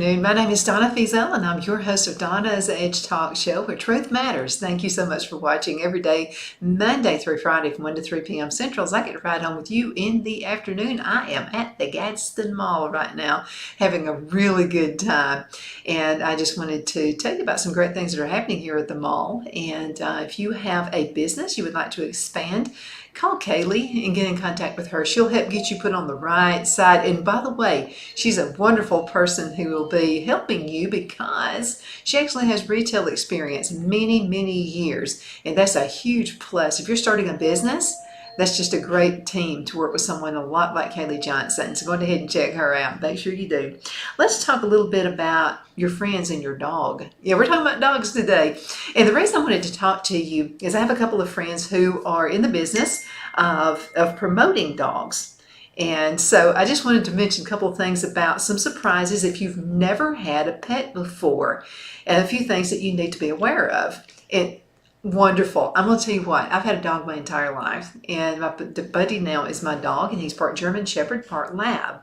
afternoon. My name is Donna Feazell, and I'm your host of Donna's Edge Talk Show, where truth matters. Thank you so much for watching every day, Monday through Friday from 1 to 3 p.m. Central. As I get to ride home with you in the afternoon, I am at the Gadsden Mall right now, having a really good time. And I just wanted to tell you about some great things that are happening here at the mall. And if you have a business you would like to expand, call Kaylee and get in contact with her. She'll help get you put on the right side. And by the way, she's a wonderful person who will be helping you because she actually has retail experience many years. And that's a huge plus. If you're starting a business, that's just a great team to work with someone a lot like Kaylee Johnson. So go ahead and check her out. Make sure you do. Let's talk a little bit about your friends and your dog. Yeah, we're talking about dogs today. And the reason I wanted to talk to you is I have a couple of friends who are in the business of promoting dogs. And so I just wanted to mention a couple of things about some surprises if you've never had a pet before, and a few things that you need to be aware of. And wonderful. I'm going to tell you what, I've had a dog my entire life, and the Buddy now is my dog, and he's part German Shepherd, part Lab.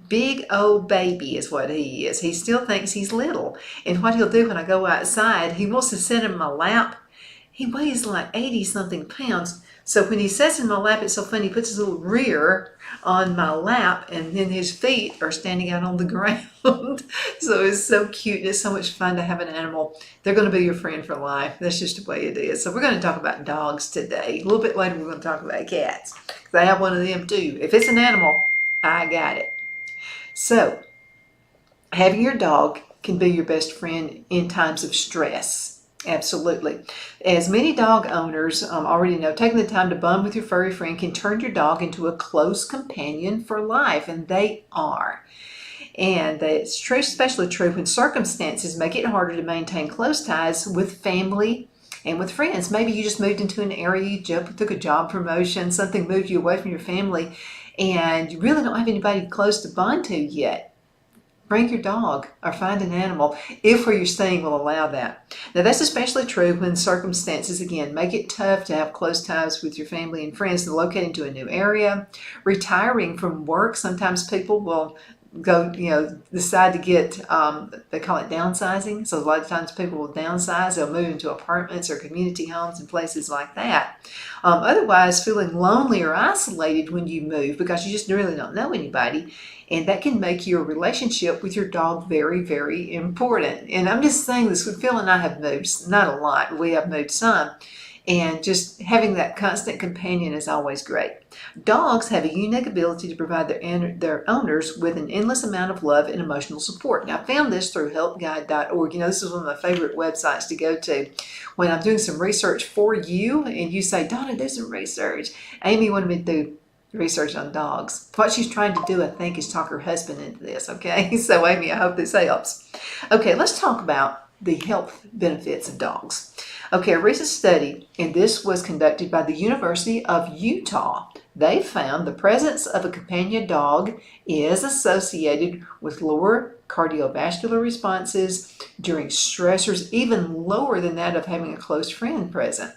Big old baby is what he is. He still thinks he's little. And what he'll do when I go outside, he wants to sit in my lap. He weighs like 80-something pounds. So when he sits in my lap, it's so funny. He puts his little rear on my lap, and then his feet are standing out on the ground. So it's so cute. It's so much fun to have an animal. They're going to be your friend for life. That's just the way it is. So we're going to talk about dogs today. A little bit later, we're going to talk about cats, because I have one of them too. If it's an animal, I got it. So having your dog can be your best friend in times of stress. Absolutely. As many dog owners already know, taking the time to bond with your furry friend can turn your dog into a close companion for life, and they are. And it's true, especially true when circumstances make it harder to maintain close ties with family and with friends. Maybe you just moved into an area, you took a job promotion, something moved you away from your family, and you really don't have anybody close to bond to yet. Bring your dog or find an animal if where you're staying will allow that. Now that's especially true when circumstances, again, make it tough to have close ties with your family and friends, relocating to a new area, retiring from work. Sometimes people will go, decide to get, they call it downsizing. So a lot of times people will downsize. They'll move into apartments or community homes and places like that. Otherwise, feeling lonely or isolated when you move because you just really don't know anybody. And that can make your relationship with your dog very important. And I'm just saying this, Phil and I have moved, not a lot, but we have moved some. And just having that constant companion is always great. Dogs have a unique ability to provide their owners with an endless amount of love and emotional support. Now, I found this through helpguide.org. This is one of my favorite websites to go to when I'm doing some research for you. And you say, Donna, do some research. Amy wanted me to do research on dogs. What she's trying to do, I think, is talk her husband into this, okay? So, Amy, I hope this helps. Okay, let's talk about the health benefits of dogs. Okay, a recent study, and this was conducted by the University of Utah. They found the presence of a companion dog is associated with lower cardiovascular responses during stressors, even lower than that of having a close friend present.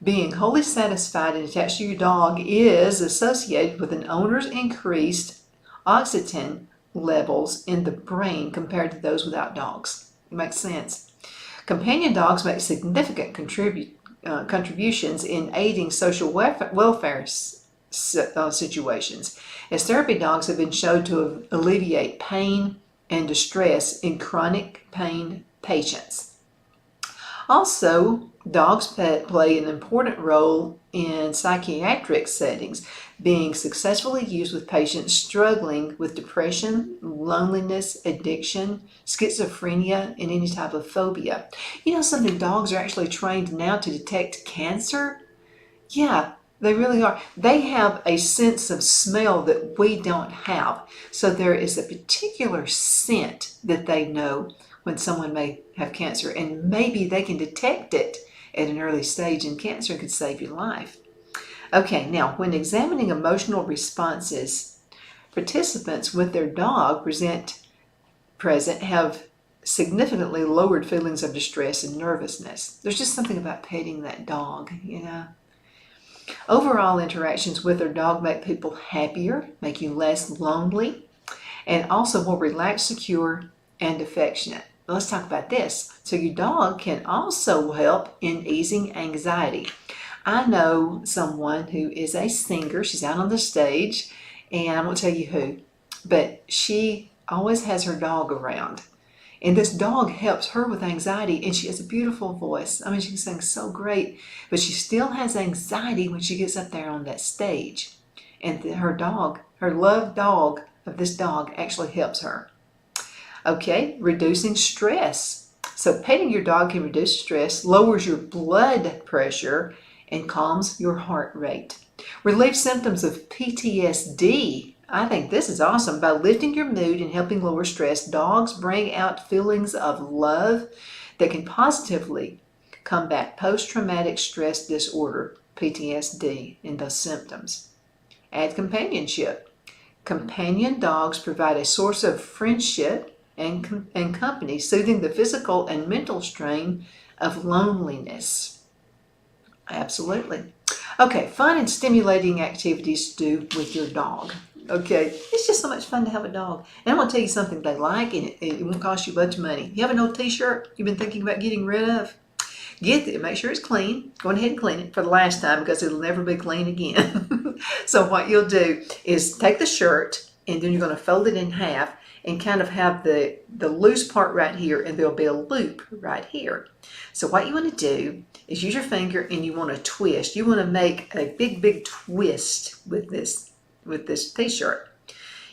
Being wholly satisfied and attached to your dog is associated with an owner's increased oxytocin levels in the brain compared to those without dogs. It makes sense. Companion dogs make significant contributions in aiding social welfare situations, as therapy dogs have been shown to alleviate pain and distress in chronic pain patients. Also, dogs play an important role in psychiatric settings, being successfully used with patients struggling with depression, loneliness, addiction, schizophrenia, and any type of phobia. You know something, dogs are actually trained now to detect cancer? Yeah, they really are. They have a sense of smell that we don't have. So there is a particular scent that they know when someone may have cancer, and maybe they can detect it at an early stage, and cancer could save your life. Okay, now when examining emotional responses, participants with their dog present have significantly lowered feelings of distress and nervousness. There's just something about petting that dog, Overall interactions with their dog make people happier, make you less lonely, and also more relaxed, secure, and affectionate. Let's talk about this. So your dog can also help in easing anxiety. I know someone who is a singer. She's out on the stage, and I won't tell you who, but she always has her dog around. And this dog helps her with anxiety, and she has a beautiful voice. I mean, she can sing so great, but she still has anxiety when she gets up there on that stage. And her dog, her loved dog of this dog, actually helps her. Okay, reducing stress. So petting your dog can reduce stress, lowers your blood pressure, and calms your heart rate. Relieve symptoms of PTSD. I think this is awesome. By lifting your mood and helping lower stress, dogs bring out feelings of love that can positively combat post-traumatic stress disorder, PTSD, and those symptoms. Add companionship. Companion dogs provide a source of friendship and company, soothing the physical and mental strain of loneliness. Absolutely. Okay, fun and stimulating activities to do with your dog. Okay, it's just so much fun to have a dog. And I'm going to tell you something they like, and it won't cost you a bunch of money. You have an old t-shirt you've been thinking about getting rid of? Get it, make sure it's clean. Go ahead and clean it for the last time because it'll never be clean again. So what you'll do is take the shirt, and then you're going to fold it in half and kind of have the loose part right here, and there'll be a loop right here. So what you want to do is use your finger, and you want to twist. You want to make a big twist with this t-shirt.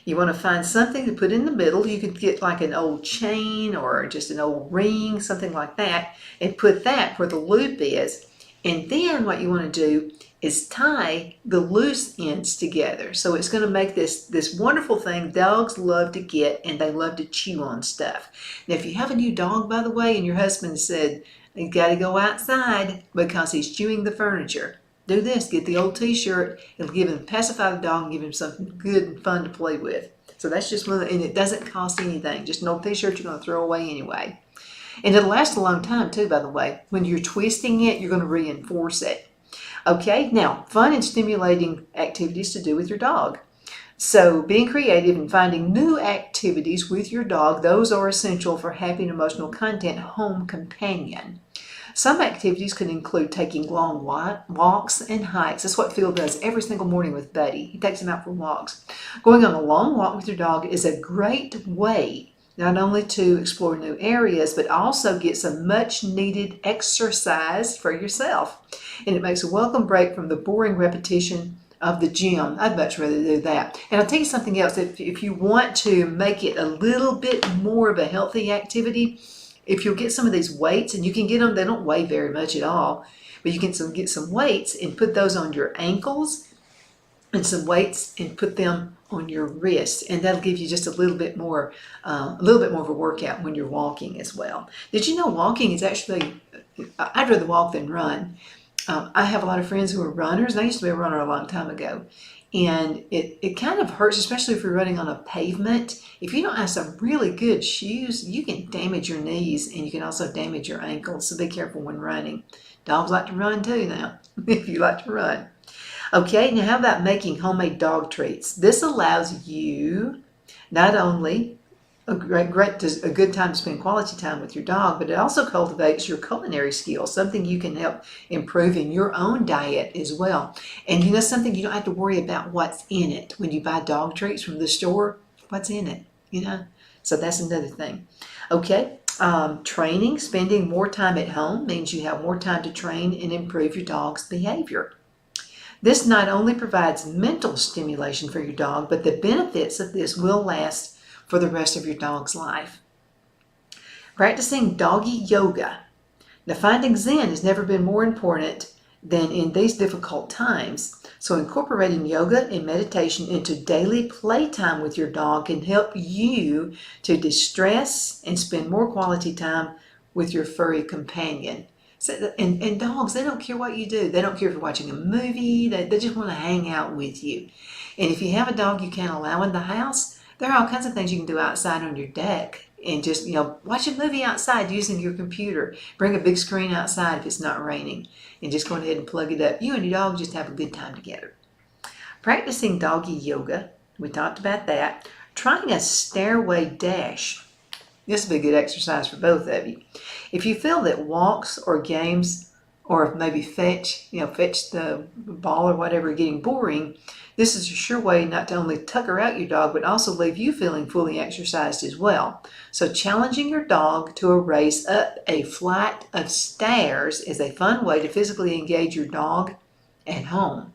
You want to find something to put in the middle. You could get like an old chain or just an old ring, something like that, and put that where the loop is. And then what you want to do is tie the loose ends together. So it's going to make this wonderful thing dogs love to get, and they love to chew on stuff. Now, if you have a new dog, by the way, and your husband said, you got to go outside because he's chewing the furniture, do this. Get the old t-shirt. It'll give him, pacify the dog and give him something good and fun to play with. So that's just one of the, and it doesn't cost anything. Just an old t-shirt you're going to throw away anyway. And it'll last a long time too, by the way. When you're twisting it, you're going to reinforce it. Okay, now, fun and stimulating activities to do with your dog. So being creative and finding new activities with your dog, those are essential for happy and emotional content home companion. Some activities can include taking long walks and hikes. That's what Phil does every single morning with Buddy. He takes him out for walks. Going on a long walk with your dog is a great way not only to explore new areas, but also get some much needed exercise for yourself. And it makes a welcome break from the boring repetition of the gym. I'd much rather do that. And I'll tell you something else. If you want to make it a little bit more of a healthy activity, if you'll get some of these weights, and you can get them, they don't weigh very much at all, but you can get some weights and put those on your ankles, and some weights and put them on your wrists, and that'll give you just a little bit more of a workout when you're walking as well. Did you know walking is actually, I'd rather walk than run. I have a lot of friends who are runners, and I used to be a runner a long time ago. And it kind of hurts, especially if you're running on a pavement. If you don't have some really good shoes, you can damage your knees, and you can also damage your ankles. So be careful when running. Dogs like to run too now, if you like to run. Okay, now how about making homemade dog treats? This allows you not only a good time to spend quality time with your dog, but it also cultivates your culinary skills, something you can help improve in your own diet as well. And you know something, you don't have to worry about what's in it. When you buy dog treats from the store, what's in it, you know? So that's another thing. Okay, training, spending more time at home means you have more time to train and improve your dog's behavior. This not only provides mental stimulation for your dog, but the benefits of this will last for the rest of your dog's life. Practicing doggy yoga. Now, finding Zen has never been more important than in these difficult times. So incorporating yoga and meditation into daily playtime with your dog can help you to distress and spend more quality time with your furry companion. So, and dogs, they don't care what you do. They don't care if you're watching a movie. They just want to hang out with you. And if you have a dog you can't allow in the house, there are all kinds of things you can do outside on your deck. And just, watch a movie outside using your computer. Bring a big screen outside if it's not raining. And just go ahead and plug it up. You and your dog just have a good time together. Practicing doggy yoga. We talked about that. Trying a stairway dash. This will be a good exercise for both of you. If you feel that walks or games or maybe fetch the ball or whatever are getting boring, this is a sure way not to only tucker out your dog, but also leave you feeling fully exercised as well. So challenging your dog to a race up a flight of stairs is a fun way to physically engage your dog at home.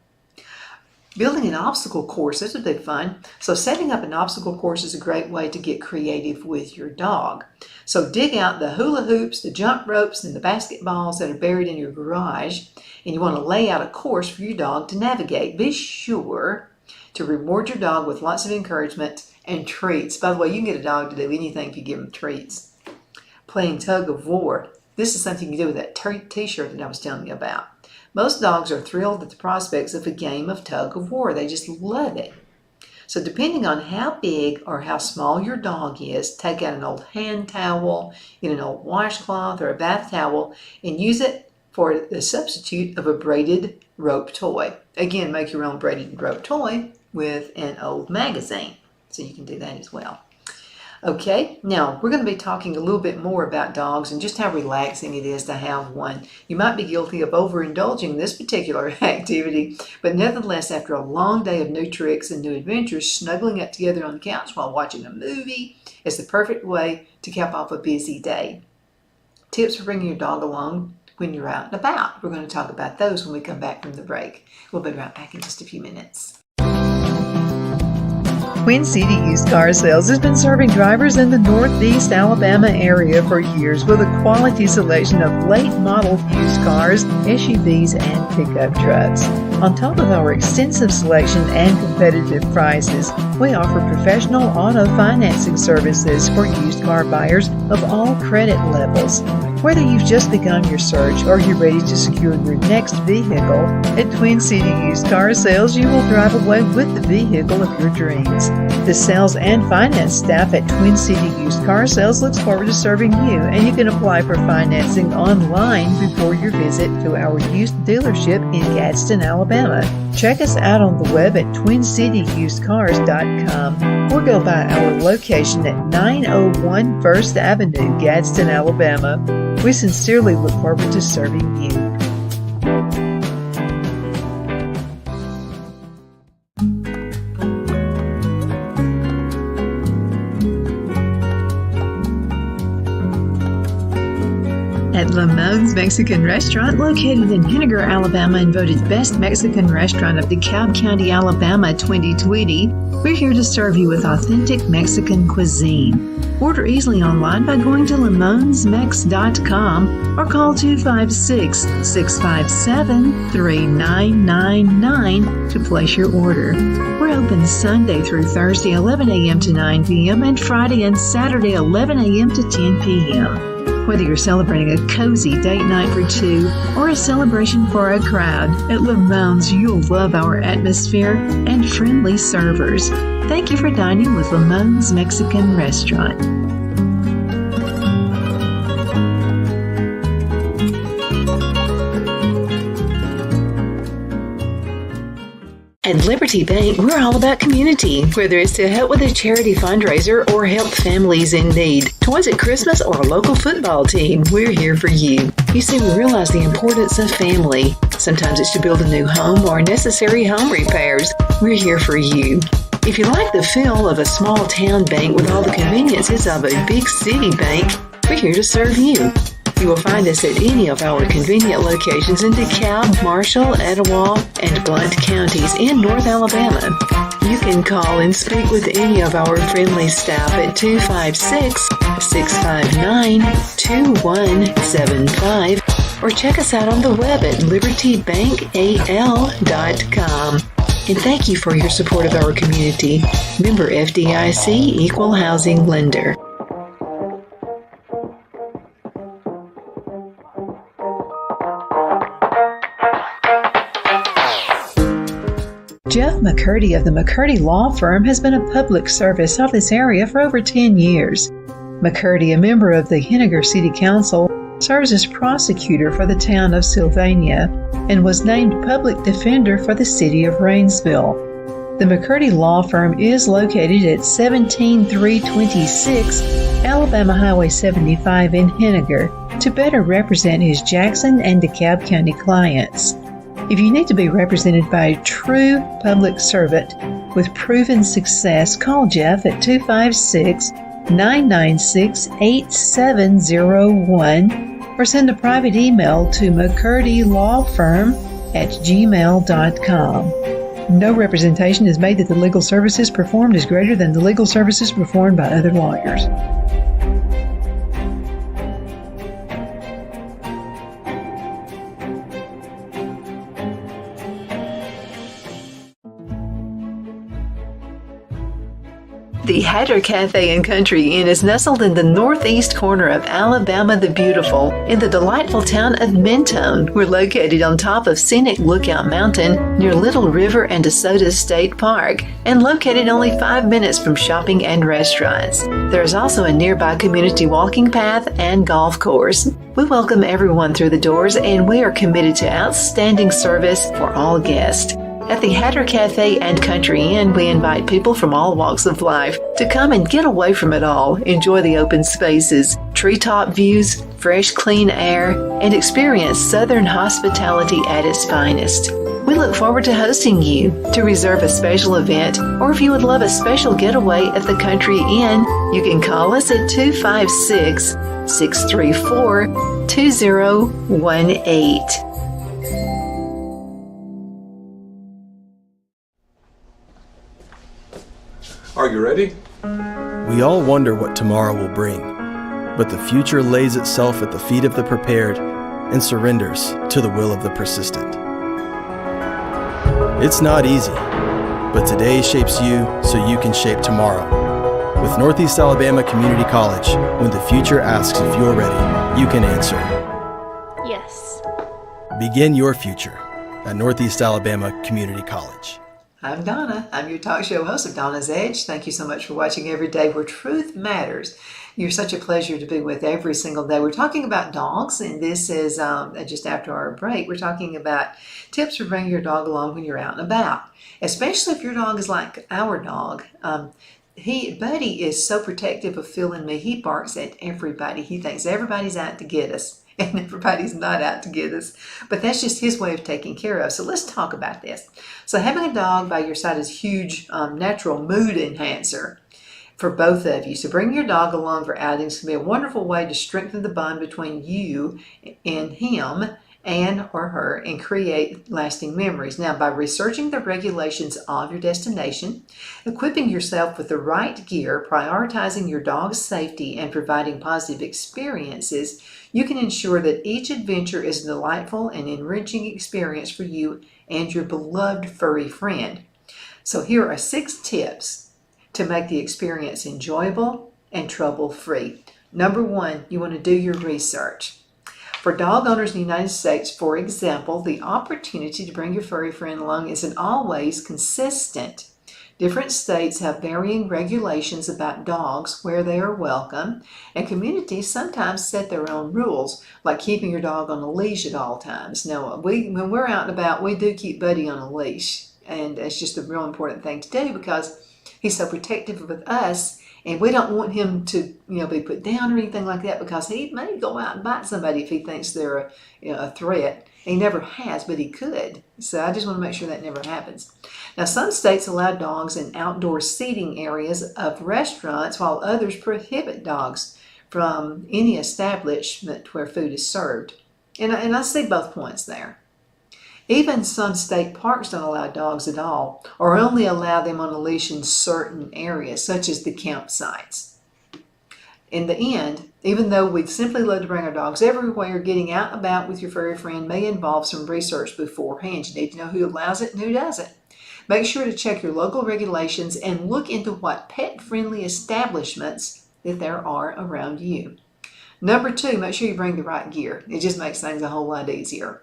Building an obstacle course, this would be fun. So setting up an obstacle course is a great way to get creative with your dog. So dig out the hula hoops, the jump ropes, and the basketballs that are buried in your garage, and you want to lay out a course for your dog to navigate. Be sure to reward your dog with lots of encouragement and treats. By the way, you can get a dog to do anything if you give them treats. Playing tug of war. This is something you do with that t-shirt that I was telling you about. Most dogs are thrilled at the prospects of a game of tug of war. They just love it. So depending on how big or how small your dog is, take out an old hand towel, get an old washcloth or a bath towel, and use it for the substitute of a braided rope toy. Again, make your own braided rope toy with an old magazine. So you can do that as well. Okay, now we're going to be talking a little bit more about dogs and just how relaxing it is to have one. You might be guilty of overindulging this particular activity, but nevertheless, after a long day of new tricks and new adventures, snuggling up together on the couch while watching a movie is the perfect way to cap off a busy day. Tips for bringing your dog along when you're out and about. We're going to talk about those when we come back from the break. We'll be right back in just a few minutes. Twin City Used Car Sales has been serving drivers in the Northeast Alabama area for years with a quality selection of late model used cars, SUVs, and pickup trucks. On top of our extensive selection and competitive prices, we offer professional auto financing services for used car buyers of all credit levels. Whether you've just begun your search or you're ready to secure your next vehicle, at Twin City Used Car Sales, you will drive away with the vehicle of your dreams. The sales and finance staff at Twin City Used Car Sales looks forward to serving you, and you can apply for financing online before your visit to our used dealership in Gadsden, Alabama. Check us out on the web at twincityusedcars.com or go by our location at 901 First Avenue, Gadsden, Alabama. We sincerely look forward to serving you. At Lamone's Mexican Restaurant, located in Henniger, Alabama, and voted Best Mexican Restaurant of DeKalb County, Alabama 2020, we're here to serve you with authentic Mexican cuisine. Order easily online by going to lamonsmex.com or call 256-657-3999 to place your order. We're open Sunday through Thursday, 11 a.m. to 9 p.m. and Friday and Saturday, 11 a.m. to 10 p.m. Whether you're celebrating a cozy date night for two or a celebration for a crowd, at Lamone's you'll love our atmosphere and friendly servers. Thank you for dining with Lamone's Mexican Restaurant. At Liberty Bank, we're all about community, whether it's to help with a charity fundraiser or help families in need. Toys at Christmas or a local football team, we're here for you. You see, we realize the importance of family. Sometimes it's to build a new home or necessary home repairs. We're here for you. If you like the feel of a small town bank with all the conveniences of a big city bank, we're here to serve you. You will find us at any of our convenient locations in DeKalb, Marshall, Etowah, and Blount counties in North Alabama. You can call and speak with any of our friendly staff at 256-659-2175 or check us out on the web at libertybankal.com. And thank you for your support of our community. Member FDIC Equal Housing Lender. Jeff McCurdy of the McCurdy Law Firm has been a public service of this area for over 10 years. McCurdy, a member of the Henniger City Council, serves as prosecutor for the town of Sylvania and was named public defender for the city of Rainsville. The McCurdy Law Firm is located at 17326 Alabama Highway 75 in Henniger to better represent his Jackson and DeKalb County clients. If you need to be represented by a true public servant with proven success, call Jeff at 256-996-8701 or send a private email to mccurdylawfirm@gmail.com. No representation is made that the legal services performed is greater than the legal services performed by other lawyers. The Hatter Cafe and Country Inn is nestled in the northeast corner of Alabama the Beautiful in the delightful town of Mentone. We're located on top of scenic Lookout Mountain near Little River and DeSoto State Park and located only 5 minutes from shopping and restaurants. There is also a nearby community walking path and golf course. We welcome everyone through the doors and we are committed to outstanding service for all guests. At the Hatter Cafe and Country Inn, we invite people from all walks of life to come and get away from it all, enjoy the open spaces, treetop views, fresh, clean air, and experience Southern hospitality at its finest. We look forward to hosting you. To reserve a special event, or if you would love a special getaway at the Country Inn, you can call us at 256-634-2018. Are you ready? We all wonder what tomorrow will bring, but the future lays itself at the feet of the prepared and surrenders to the will of the persistent. It's not easy, but today shapes you so you can shape tomorrow. With Northeast Alabama Community College, when the future asks if you're ready, you can answer yes. Begin your future at Northeast Alabama Community College. I'm Donna. I'm your talk show host of Donna's Edge. Thank you so much for watching Every Day Where Truth Matters. You're such a pleasure to be with every single day. We're talking about dogs, and this is just after our break. We're talking about tips for bringing your dog along when you're out and about, especially if your dog is like our dog. Buddy is so protective of Phil and me. He barks at everybody. He thinks everybody's out to get us, and everybody's not out to get us. But that's just his way of taking care of us. So let's talk about this. So having a dog by your side is a huge natural mood enhancer for both of you. So bring your dog along for outings can be a wonderful way to strengthen the bond between you and him and or her and create lasting memories. Now, by researching the regulations of your destination, equipping yourself with the right gear, prioritizing your dog's safety, and providing positive experiences, you can ensure that each adventure is a delightful and enriching experience for you and your beloved furry friend. So here are 6 tips to make the experience enjoyable and trouble-free. Number 1, you want to do your research. For dog owners in the United States, for example, the opportunity to bring your furry friend along isn't always consistent. Different states have varying regulations about dogs, where they are welcome, and communities sometimes set their own rules, like keeping your dog on a leash at all times. Now, when we're out and about, we do keep Buddy on a leash, and it's just a real important thing to do because he's so protective of us, and we don't want him to, be put down or anything like that because he may go out and bite somebody if he thinks they're a threat. He never has, but he could. So I just want to make sure that never happens. Now, some states allow dogs in outdoor seating areas of restaurants, while others prohibit dogs from any establishment where food is served. And I see both points there. Even some state parks don't allow dogs at all, or only allow them on a leash in certain areas, such as the campsites. In the end, even though we'd simply love to bring our dogs everywhere, getting out and about with your furry friend may involve some research beforehand. You need to know who allows it and who doesn't. Make sure to check your local regulations and look into what pet-friendly establishments that there are around you. Number 2, make sure you bring the right gear. It just makes things a whole lot easier.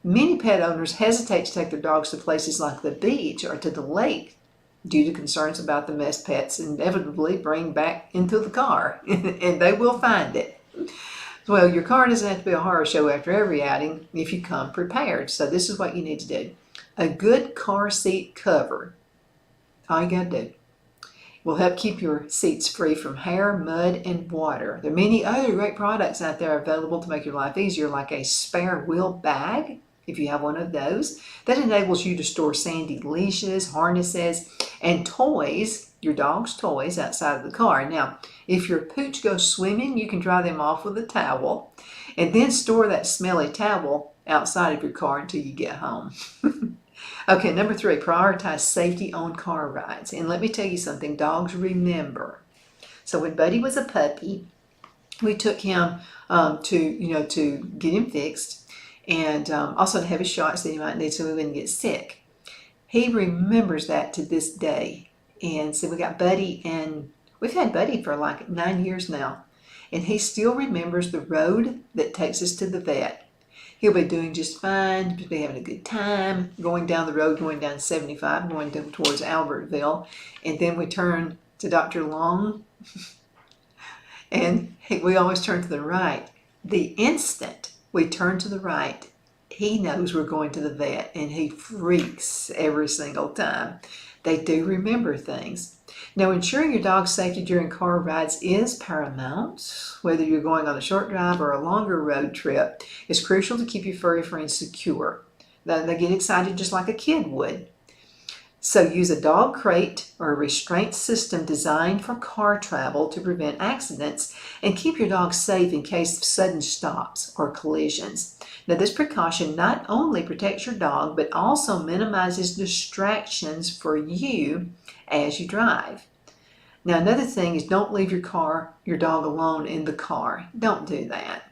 Many pet owners hesitate to take their dogs to places like the beach or to the lake due to concerns about the mess pets inevitably bring back into the car, and they will find it. Well, your car doesn't have to be a horror show after every outing if you come prepared. So this is what you need to do. A good car seat cover All you gotta do. Will help keep your seats free from hair, mud, and water. There are many other great products out there available to make your life easier, like a spare wheel bag, if you have one of those, that enables you to store sandy leashes, harnesses, and toys, your dog's toys, outside of the car. Now, if your pooch goes swimming, you can dry them off with a towel, and then store that smelly towel outside of your car until you get home. Okay, number 3, prioritize safety on car rides. And let me tell you something, dogs remember. So when Buddy was a puppy, we took him to get him fixed, and also to have his shots that he might need so he wouldn't get sick. He remembers that to this day. And so we got Buddy, and we've had Buddy for like 9 years now. And he still remembers the road that takes us to the vet. He'll be doing just fine, he'll be having a good time, going down the road, going down 75, going towards Albertville. And then we turn to Dr. Long, and we always turn to the right. The instant we turn to the right, he knows we're going to the vet, and he freaks every single time. They do remember things. Now, ensuring your dog's safety during car rides is paramount. Whether you're going on a short drive or a longer road trip, it's crucial to keep your furry friends secure. They get excited just like a kid would. So use a dog crate or a restraint system designed for car travel to prevent accidents and keep your dog safe in case of sudden stops or collisions. Now, this precaution not only protects your dog, but also minimizes distractions for you as you drive. Now, another thing is don't leave your dog alone in the car. Don't do that.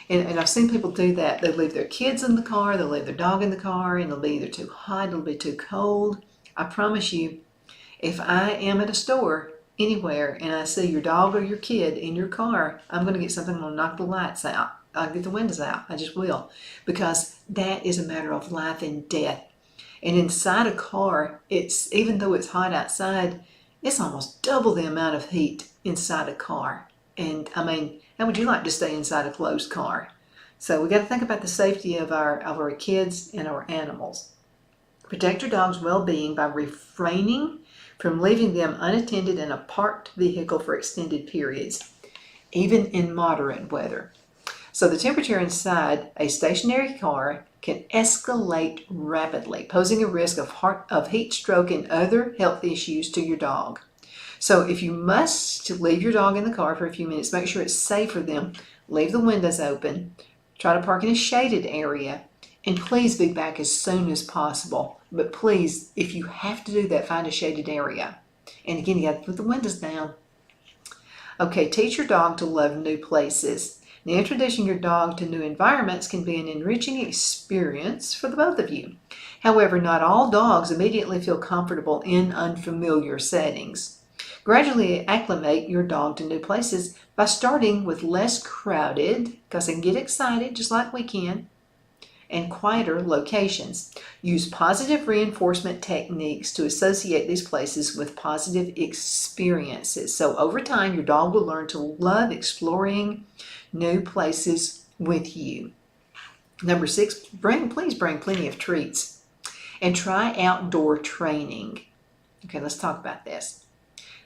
And I've seen people do that. They leave their kids in the car, they'll leave their dog in the car, and it'll be either too hot, it'll be too cold. I promise you, if I am at a store anywhere and I see your dog or your kid in your car, I'm going to get something, I'm going to knock the lights out. I'll get the windows out. I just will. Because that is a matter of life and death. And inside a car, even though it's hot outside, it's almost double the amount of heat inside a car. And I mean, how would you like to stay inside a closed car? So we got to think about the safety of our kids and our animals. Protect your dog's well-being by refraining from leaving them unattended in a parked vehicle for extended periods, even in moderate weather. So the temperature inside a stationary car can escalate rapidly, posing a risk of heat stroke and other health issues to your dog. So if you must leave your dog in the car for a few minutes, make sure it's safe for them. Leave the windows open. Try to park in a shaded area. And please be back as soon as possible. But please, if you have to do that, find a shaded area. And again, you got to put the windows down. Okay, teach your dog to love new places. Now, introducing your dog to new environments can be an enriching experience for the both of you. However, not all dogs immediately feel comfortable in unfamiliar settings. Gradually acclimate your dog to new places by starting with less crowded, because they can get excited just like we can, and quieter locations. Use positive reinforcement techniques to associate these places with positive experiences. So over time, your dog will learn to love exploring new places with you. Number 6, please bring plenty of treats and try outdoor training. Okay, let's talk about this.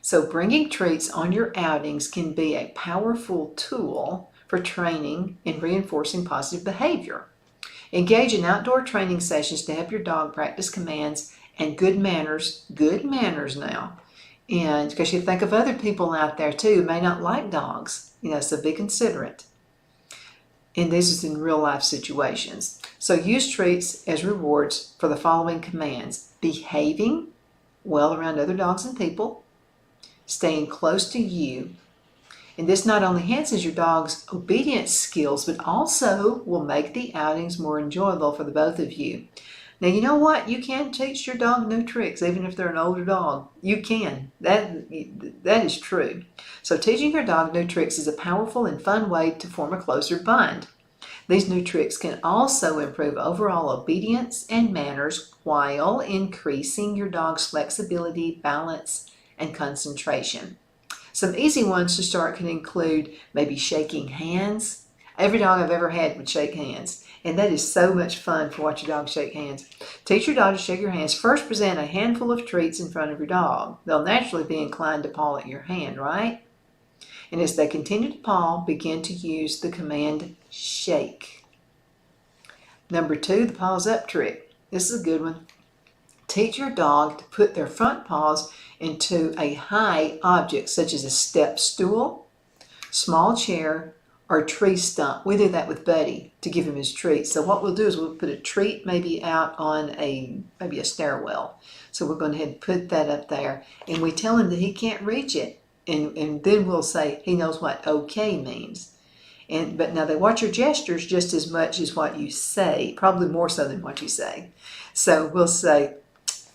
So bringing treats on your outings can be a powerful tool for training and reinforcing positive behavior. Engage in outdoor training sessions to help your dog practice commands and good manners now. And because you think of other people out there too who may not like dogs, so be considerate. And this is in real life situations. So use treats as rewards for the following commands: behaving well around other dogs and people, staying close to you. And this not only enhances your dog's obedience skills, but also will make the outings more enjoyable for the both of you. Now, you know what? You can teach your dog new tricks, even if they're an older dog. You can. That is true. So teaching your dog new tricks is a powerful and fun way to form a closer bond. These new tricks can also improve overall obedience and manners while increasing your dog's flexibility, balance, and concentration. Some easy ones to start can include maybe shaking hands, Every dog I've ever had would shake hands. And that is so much fun to watch your dog shake hands. Teach your dog to shake your hands. First, present a handful of treats in front of your dog. They'll naturally be inclined to paw at your hand, right? And as they continue to paw, begin to use the command shake. Number 2, the paws up trick. This is a good one. Teach your dog to put their front paws into a high object, such as a step stool, small chair, or tree stump. We do that with Buddy to give him his treat. So what we'll do is we'll put a treat maybe out on maybe a stairwell. So we're going to head put that up there, and we tell him that he can't reach it. And then we'll say he knows what okay means. But now they watch your gestures just as much as what you say, probably more so than what you say. So we'll say,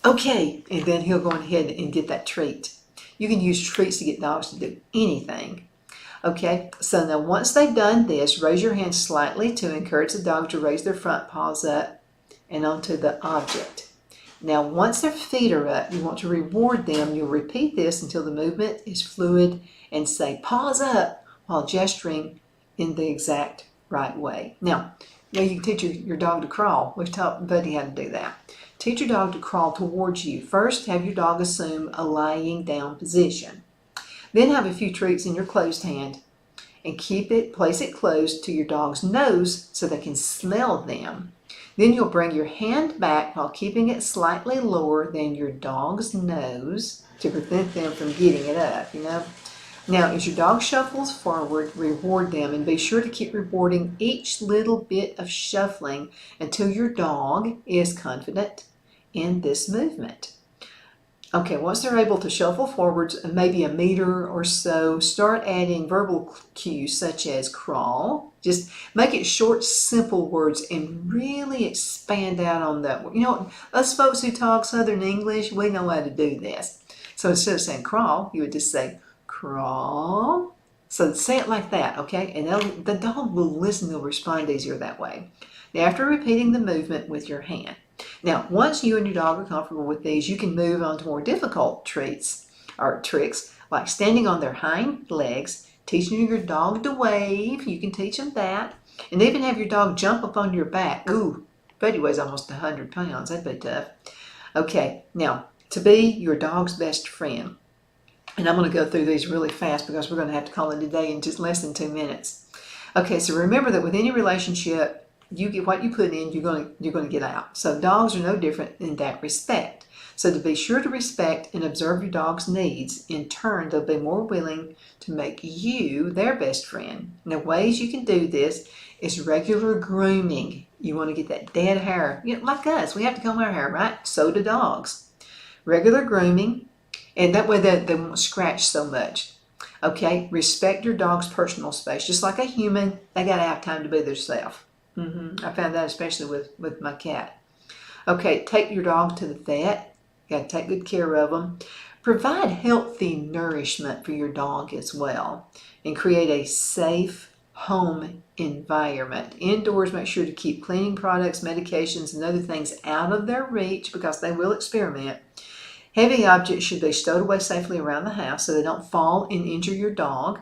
okay, and then he'll go ahead and get that treat. You can use treats to get dogs to do anything. Okay, so now once they've done this, raise your hand slightly to encourage the dog to raise their front paws up and onto the object. Now once their feet are up, you want to reward them. You'll repeat this until the movement is fluid and say paws up while gesturing in the exact right way. Now you can teach your dog to crawl. We've taught Buddy how to do that. Teach your dog to crawl towards you. First, have your dog assume a lying down position. Then have a few treats in your closed hand and place it close to your dog's nose so they can smell them. Then you'll bring your hand back while keeping it slightly lower than your dog's nose to prevent them from getting it up, Now, as your dog shuffles forward, reward them, and be sure to keep rewarding each little bit of shuffling until your dog is confident in this movement. Okay, once they're able to shuffle forwards maybe a meter or so, start adding verbal cues such as crawl. Just make it short, simple words and really expand out on that. Us folks who talk Southern English, we know how to do this. So instead of saying crawl, you would just say crawl. So say it like that, okay? And the dog will listen, they'll respond easier that way. Now, after repeating the movement with your hand. Now, once you and your dog are comfortable with these, you can move on to more difficult treats or tricks, like standing on their hind legs, teaching your dog to wave. You can teach them that. And even have your dog jump up on your back. Ooh, Buddy weighs almost 100 pounds. That'd be tough. Okay, now, to be your dog's best friend. And I'm going to go through these really fast because we're going to have to call it a day in just less than 2 minutes. Okay, so remember that with any relationship, you get what you put in, you're going to get out. So dogs are no different in that respect. So to be sure to respect and observe your dog's needs, in turn, they'll be more willing to make you their best friend. Now, ways you can do this is regular grooming. You want to get that dead hair. Like us, we have to comb our hair, right? So do dogs. Regular grooming, and that way they won't scratch so much. Okay, respect your dog's personal space. Just like a human, they got to have time to be themselves. I found that especially with my cat. Okay, take your dog to the vet. You got to take good care of them. Provide healthy nourishment for your dog as well. And create a safe home environment. Indoors, make sure to keep cleaning products, medications, and other things out of their reach because they will experiment. Heavy objects should be stowed away safely around the house so they don't fall and injure your dog.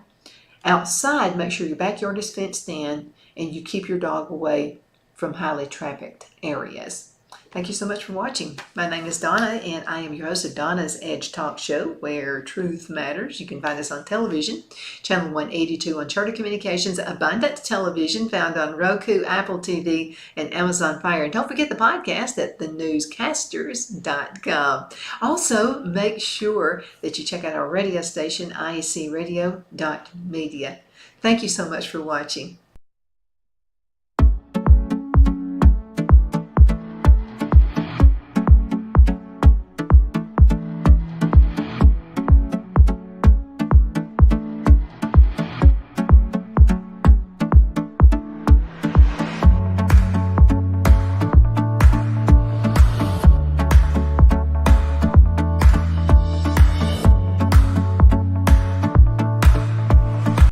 Outside, make sure your backyard is fenced in and you keep your dog away from highly trafficked areas. Thank you so much for watching. My name is Donna, and I am your host of Donna's Edge Talk Show, where truth matters. You can find us on television, channel 182 on Charter Communications, Abundant Television, found on Roku, Apple TV, and Amazon Fire. And don't forget the podcast at thenewscasters.com. Also, make sure that you check out our radio station, iecradio.media. Thank you so much for watching.